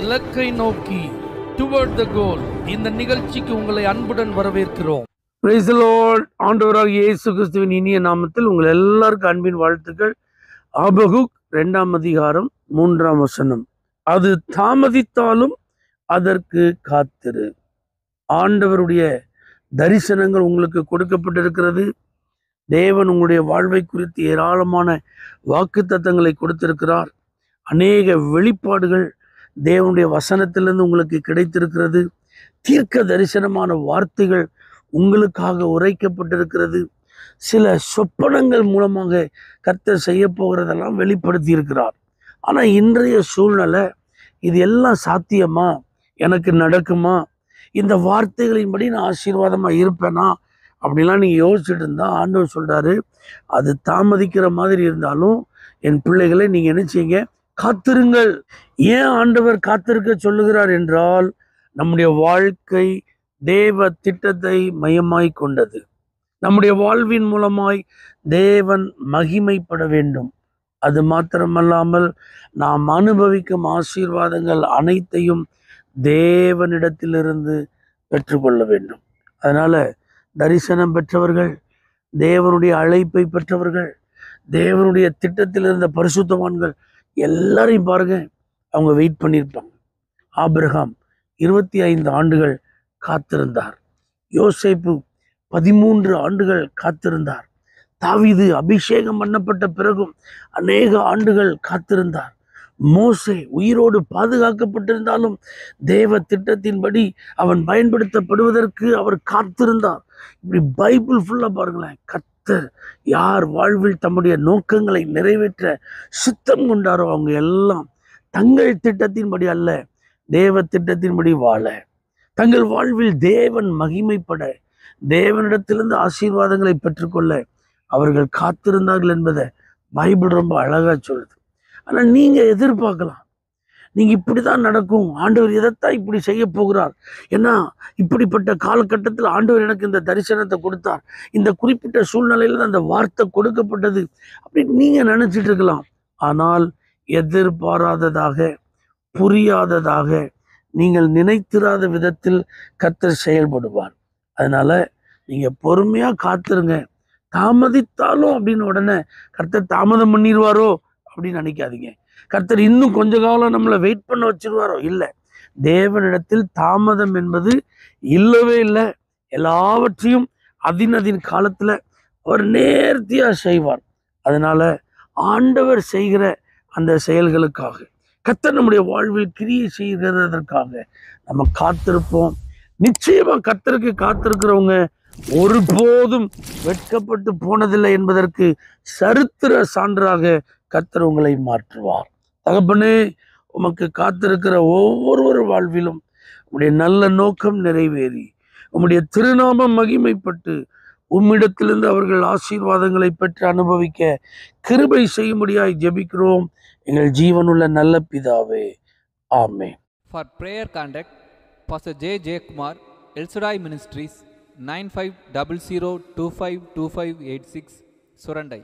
இலக்கை நோக்கி டுவர்ட் த கோல். இந்த நிகழ்ச்சிக்கு உங்களை அன்புடன் வரவேற்கிறோம். Praise the Lord. ஆண்டவராகிய இயேசு கிறிஸ்துவின் இனிய நாமத்தில் உங்கள் எல்லாருக்கும் அன்பின் வாழ்த்துக்கள். ஆபகுக் 2ஆம் அதிகாரம் 3ஆம் வசனம். அது தாமதித்தாலும் அதற்கு காத்திரு. ஆண்டவருடைய தரிசனங்கள் உங்களுக்கு கொடுக்கப்பட்டிருக்கிறது. தேவன் உங்களுடைய வாழ்வை குறித்து ஏராளமான வாக்குத்தத்தங்களை கொடுத்திருக்கிறார். அநேக வெளிப்பாடுகள் தேவனுடைய வசனத்திலிருந்து உங்களுக்கு கிடைத்திருக்கிறது. தீர்க்க தரிசனமான வார்த்தைகள் உங்களுக்காக உரைக்கப்பட்டிருக்கிறது. சில சொப்பனங்கள் மூலமாக கர்த்தர் செய்ய போகிறதெல்லாம் வெளிப்படுத்தி இருக்கிறார். ஆனால் இன்றைய சூழ்நிலை இது எல்லாம் சாத்தியமா, எனக்கு நடக்குமா, இந்த வார்த்தைகளின்படி நான் ஆசீர்வாதமாக இருப்பேனா அப்படிலாம் நீங்கள் யோசிச்சுட்டு இருந்தால் ஆண்டவர் சொல்கிறாரு, அது தாமதிக்கிற மாதிரி இருந்தாலும் என் பிள்ளைகளை நீங்கள் என்ன செய்யுங்க, காத்திருங்கள். ஏன் ஆண்டவர் காத்திருக்க சொல்லுகிறார் என்றால், நம்முடைய வாழ்க்கை தேவ திட்டத்தை மையமாய் கொண்டது. நம்முடைய வாழ்வின் மூலமாய் தேவன் மகிமைப்பட வேண்டும். அது மாத்திரமல்லாமல் நாம் அனுபவிக்கும் ஆசீர்வாதங்கள் அனைத்தையும் தேவனிடத்திலிருந்து பெற்றுக்கொள்ள வேண்டும். அதனால தரிசனம் பெற்றவர்கள், தேவனுடைய அழைப்பை பெற்றவர்கள், தேவனுடைய திட்டத்தில் இருந்த பரிசுத்தவான்கள் எல்லாரையும் பாருங்க, அவங்க வெயிட் பண்ணியிருப்பாங்க. ஆபிரகாம் 25 ஆண்டுகள் காத்திருந்தார். யோசேப்பு 13 ஆண்டுகள் காத்திருந்தார். தாவீது அபிஷேகம் பண்ணப்பட்ட பிறகும் அநேக ஆண்டுகள் காத்திருந்தார். மோசே உயிரோடு பாதுகாக்கப்பட்டிருந்தாலும் தேவ திட்டத்தின்படி அவன் பயன்படுத்தப்படுவதற்கு அவர் காத்திருந்தார். இப்படி பைபிள் ஃபுல்லாக பாருங்களேன், கர்த்தர் யார் வாழ்வில் தம்முடைய நோக்கங்களை நிறைவேற்ற சித்தம் கொண்டாரோ அவங்க எல்லாம் தங்கள் திட்டத்தின்படி அல்ல, தேவ திட்டத்தின்படி வாழ, தங்கள் வாழ்வில் தேவன் மகிமைப்பட, தேவனிடத்திலிருந்து ஆசீர்வாதங்களை பெற்றுக்கொள்ள அவர்கள் காத்திருந்தார்கள் என்பதை பைபிள் ரொம்ப அழகா சொல்லுது. ஆனால் நீங்க எதிர்பார்க்கலாம், நீங்க இப்படிதான் நடக்கும், ஆண்டவர் இதைத்தான் இப்படி செய்ய போகிறார், ஏன்னா இப்படிப்பட்ட காலகட்டத்தில் ஆண்டவர் எனக்கு இந்த தரிசனத்தை கொடுத்தார், இந்த குறிப்பிட்ட சூழ்நிலையில அந்த வார்த்தை கொடுக்கப்பட்டது அப்படின்னு நீங்க நினைச்சிட்டு இருக்கலாம். ஆனால் எதிர்பாராததாக, புரியாததாக, நீங்கள் நினைத்திராத விதத்தில் கர்த்தர் செயல்படுவார். அதனால நீங்க பொறுமையா காத்திருங்க. தாமதித்தாலும் அப்படின்னு உடனே கர்த்தர் தாமதம் பண்ணிடுவாரோ அப்படின்னு நினைக்காதீங்க. கர்த்தர் இன்னும் கொஞ்ச காலம் நம்மளை வெயிட் பண்ண வச்சிருவாரோ, இல்லை. தேவனிடத்தில் தாமதம் என்பது இல்லவே இல்லை. எல்லாவற்றையும் அதின் காலத்துல அவர் நேர்த்தியா செய்வார். அதனால ஆண்டவர் செய்கிற அந்த செயல்களுக்காக, கர்த்தர் நம்முடைய வாழ்வில் கிரியை செய்கிறதற்காக நம்ம காத்திருப்போம். நிச்சயமா கர்த்தருக்கு காத்திருக்கிறவங்க ஒருபோதும் வெட்கப்பட்டு போனதில்லை என்பதற்கு சரித்திர சான்றாக கர்த்தர் உங்களை மாற்றுவார். தகப்பனே, உமக்கு காத்திருக்கிற ஒவ்வொரு வாழ்விலும் உம்முடைய நல்ல நோக்கம் நிறைவேறி உம்முடைய திருநாமம் மகிமைப்பட்டு உம்மிடத்திலிருந்து அவர்கள் ஆசீர்வாதங்களை பெற்று அனுபவிக்க கிருபை செய்யும்படியாய் ஜெபிக்கிறோம் எங்கள் ஜீவனுள்ள நல்ல பிதாவே, ஆமென். For prayer contact, Pastor J. J. Kumar, El Shaddai Ministries, 9500252586, Surandai.